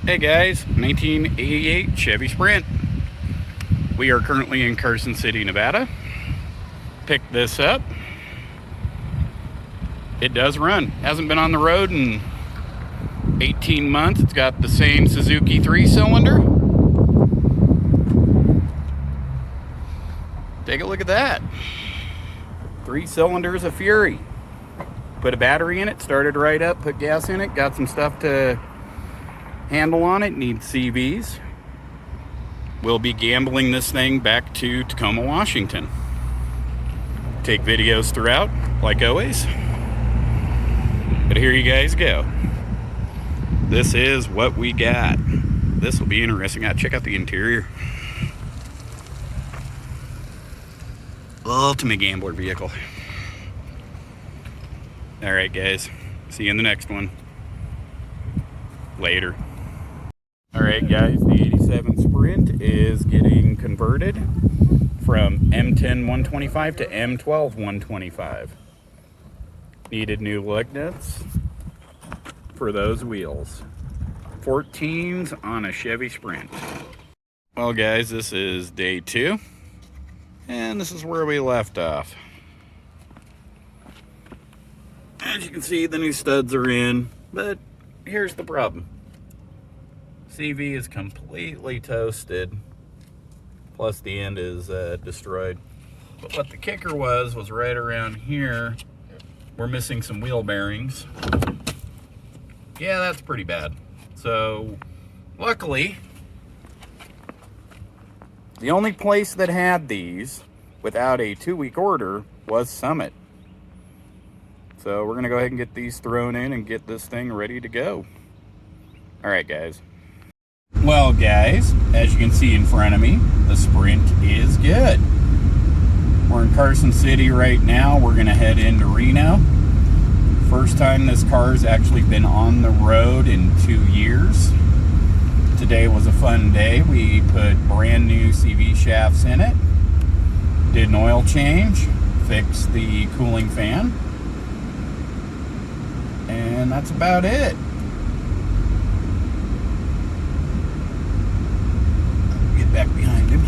Hey guys, 1988 Chevy Sprint. We are currently in Carson City, Nevada. Picked this up. It does run. Hasn't been on the road in 18 months. It's got the same Suzuki 3-cylinder. Take a look at that. 3 cylinders of fury. Put a battery in it, started right up, put gas in it, got some stuff to handle on it, needs CVs. We'll be gambling this thing back to Tacoma, Washington. Take videos throughout, like always. But here you guys go. This is what we got. This will be interesting. Check out the interior. Ultimate gambler vehicle. All right, guys. See you in the next one. Later. All right, guys. The 87 Sprint is getting converted from M10 125 to M12 125. Needed new lug nuts for those wheels. 14s on a Chevy Sprint. Well, guys, this is day 2, and this is where we left off. As you can see, the new studs are in, but here's the problem. CV is completely toasted, plus the end is destroyed. But what the kicker was right around here, we're missing some wheel bearings. Yeah, that's pretty bad. So, luckily, the only place that had these without a 2-week order was Summit. So we're gonna go ahead and get these thrown in and get this thing ready to go. All right, guys. Well, guys, as you can see in front of me, the Sprint is good. We're in Carson City right now. We're gonna head into Reno. First time this car's actually been on the road in 2 years. Today was a fun day. We put brand new CV shafts in it, did an oil change, fixed the cooling fan, and that's about it. Get back behind him.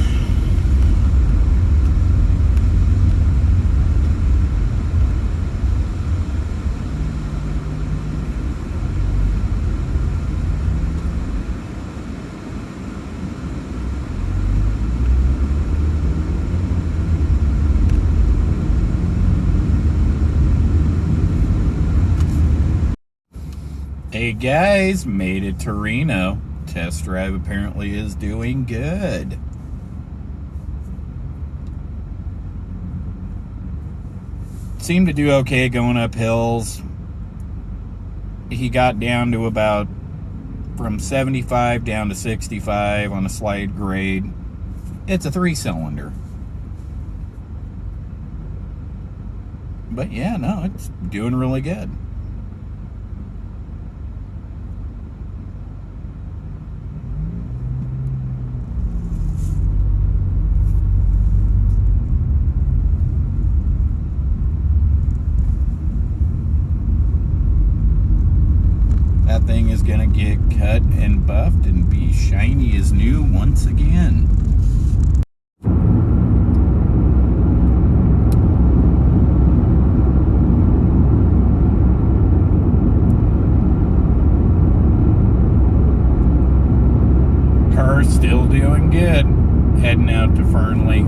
Hey guys, made it to Reno. Test drive apparently is doing good. Seemed to do okay going up hills. He got down to about from 75 down to 65 on a slight grade. It's a 3-cylinder. But yeah, no, it's doing really good. That thing is gonna get cut and buffed and be shiny as new once again. Car's still doing good. Heading out to Fernley.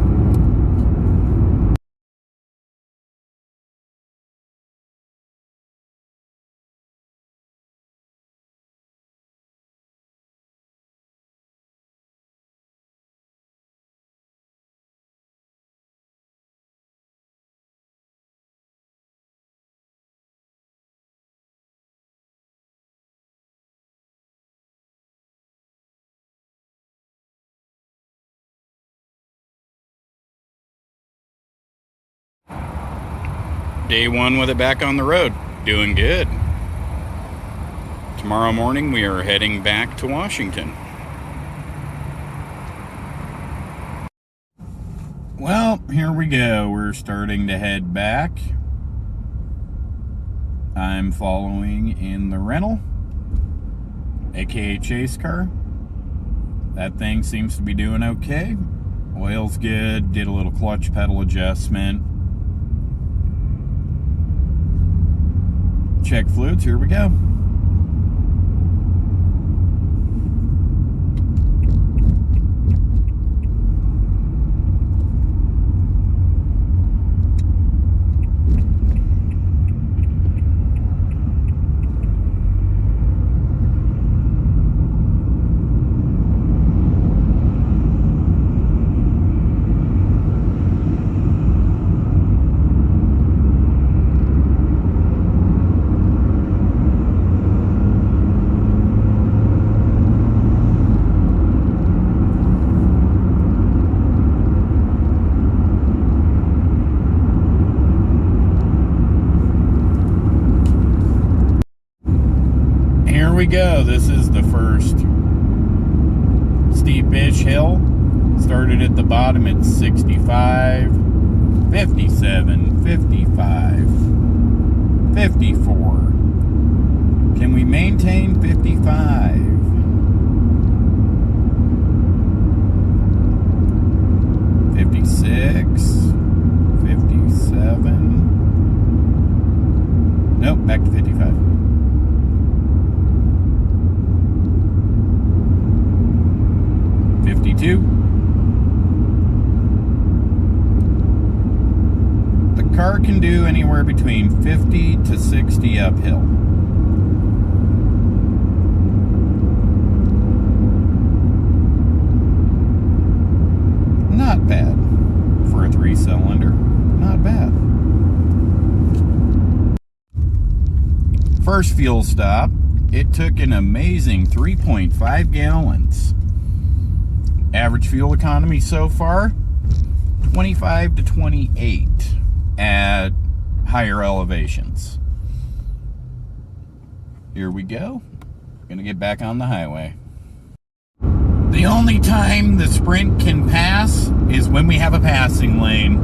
Day 1 with it back on the road. Doing good. Tomorrow morning we are heading back to Washington. Well, here we go. We're starting to head back. I'm following in the rental. aka chase car. That thing seems to be doing okay. Oil's good, did a little clutch pedal adjustment. Check fluids, here we go. Here we go. This is the first steep-ish hill. Started at the bottom at 65, 57, 55, 54. Can we maintain 55? 56, 57. Nope, back to 55. 52. The car can do anywhere between 50 to 60 uphill. Not bad for a 3-cylinder. Not bad. First fuel stop, it took an amazing 3.5 gallons. Average fuel economy so far, 25 to 28 at higher elevations. Here we go. Gonna get back on the highway. The only time the Sprint can pass is when we have a passing lane.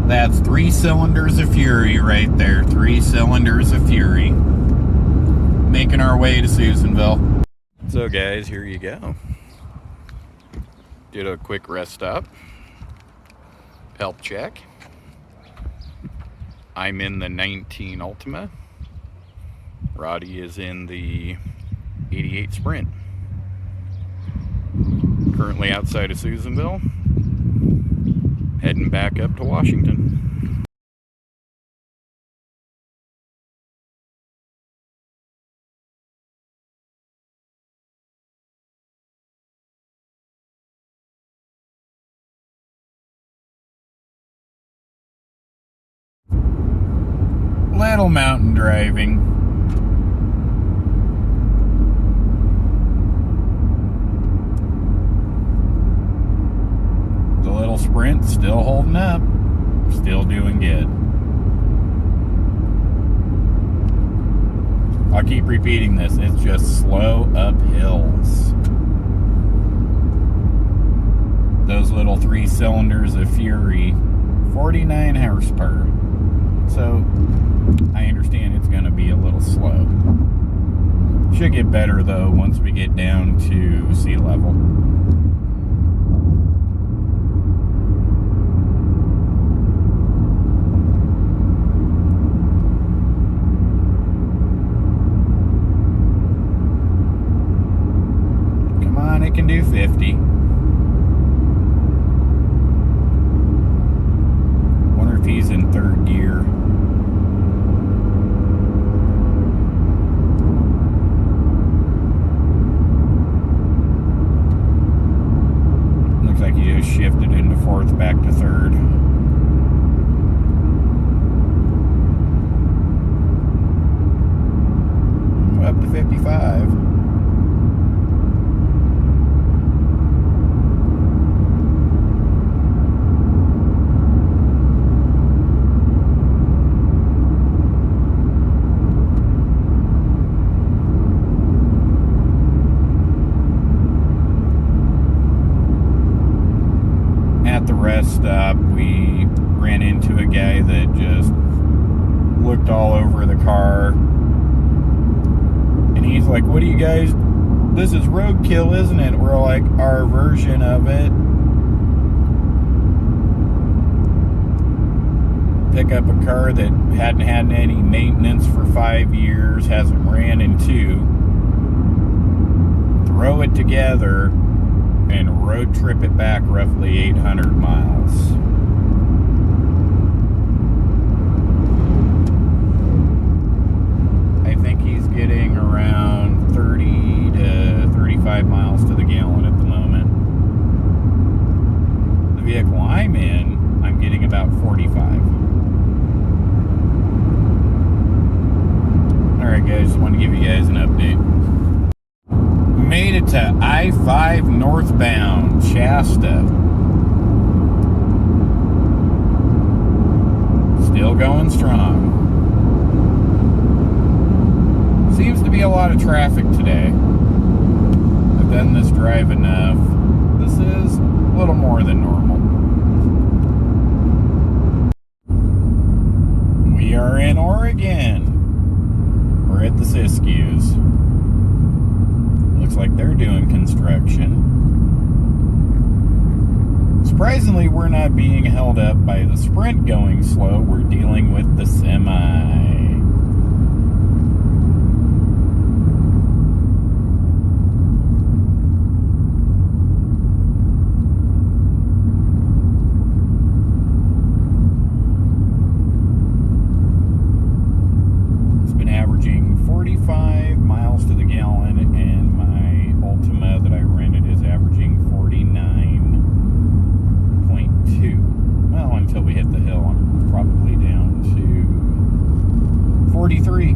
That's 3 cylinders of fury right there. 3 cylinders of fury. Making our way to Susanville. So guys, here you go. Did a quick rest stop. Help check. I'm in the 19 Ultima. Roddy is in the 88 Sprint. Currently outside of Susanville. Heading back up to Washington. Little mountain driving. The little Sprint still holding up. Still doing good. I'll keep repeating this. It's just slow uphills. Those little 3 cylinders of fury, 49 horsepower. So I understand it's going to be a little slow. Should get better though once we get down to sea level. Come on, it can do 50. Wonder if he's in 3rd gear. Like he just shifted into 4th back to 3rd. Up to 55. Rest stop, we ran into a guy that just looked all over the car, and he's like, what do you guys, this is roadkill, isn't it? We're like, our version of it. Pick up a car that hadn't had any maintenance for 5 years, hasn't ran in 2, throw it together, and road trip it back roughly 800 miles. I think he's getting around 30 to 35 miles to the gallon at the moment. The vehicle I'm in, I'm getting about 45. Alright guys, just want to give you guys an update. Made it to I-5 northbound, Shasta. Still going strong. Seems to be a lot of traffic today. I've done this drive enough. This is a little more than normal. We are in Oregon. We're at the Siskiyous. Looks like they're doing construction. Surprisingly, we're not being held up by the Sprint going slow. We're dealing with the semi. It's been averaging 45 miles to the gallon, and my Ultima that I rented is averaging 49.2. Well, until we hit the hill, I'm probably down to 43.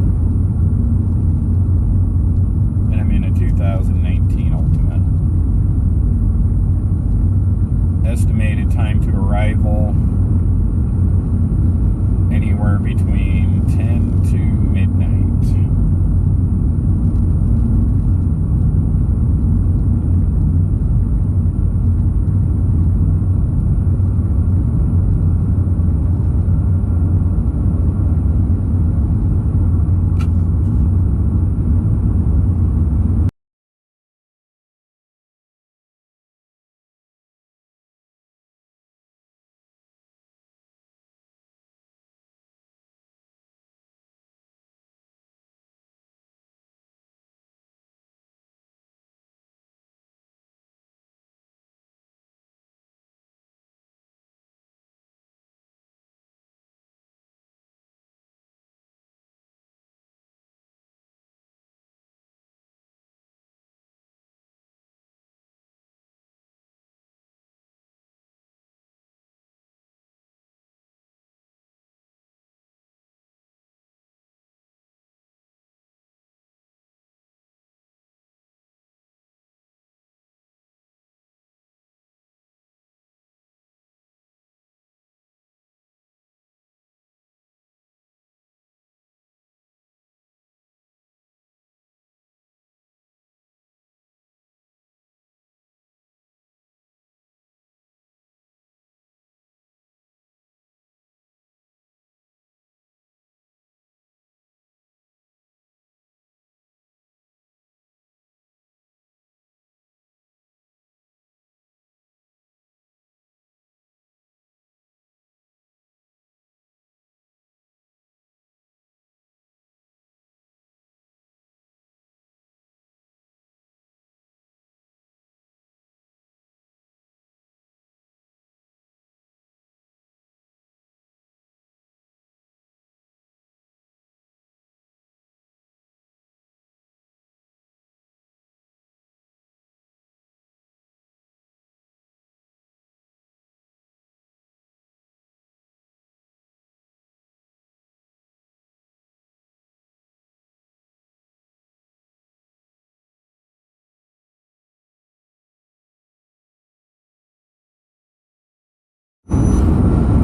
And I'm in a 2019 Ultima. Estimated time to arrival anywhere between 10 to midnight.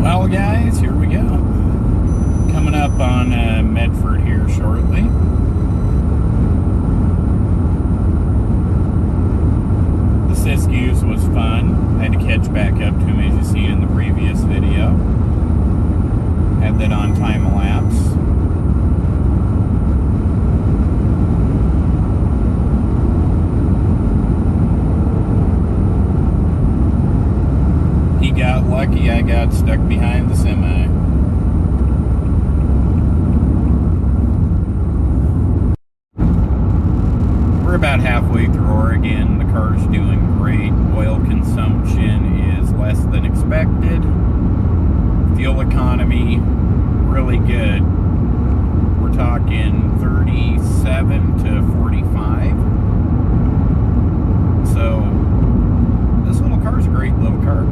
Well, guys, here we go. Coming up on Medford here shortly. The Siskiyous was fun. I had to catch back up to him, as you see in the previous video. Had that on time lapse. lucky I got stuck behind the semi. We're about halfway through Oregon. The car's doing great. Oil consumption is less than expected. Fuel economy, really good. We're talking 37 to 45. So, this little car's a great little car.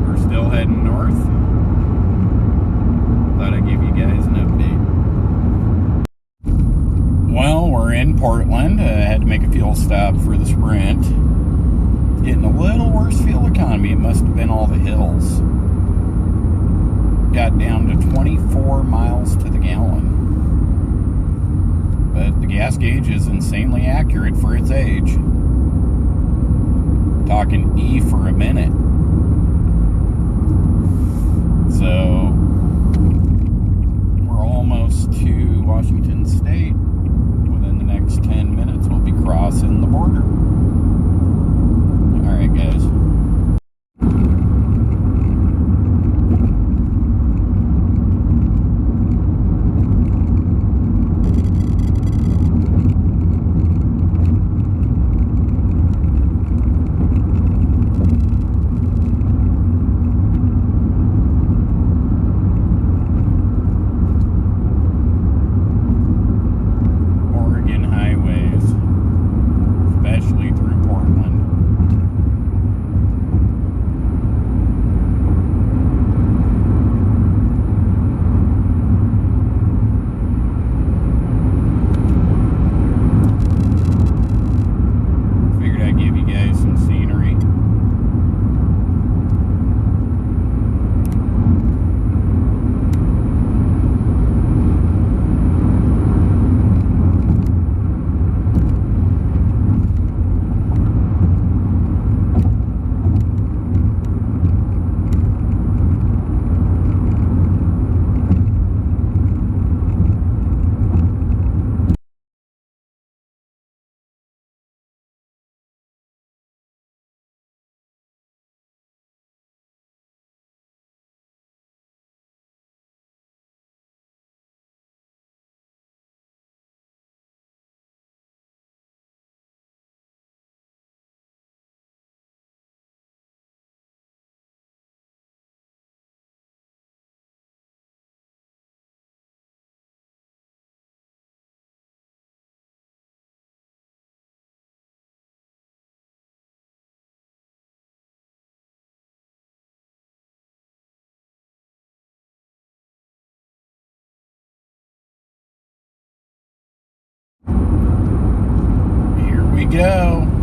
We're still heading north. Thought I'd give you guys an update. Well, we're in Portland. I had to make a fuel stop for the Sprint. Getting a little worse fuel economy. It must have been all the hills. Got down to 24 miles to the gallon. But the gas gauge is insanely accurate for its age. Talking E for a minute. So, we're almost to Washington State. Within the next 10 minutes, we'll be crossing the border. Alright, guys. Here we go.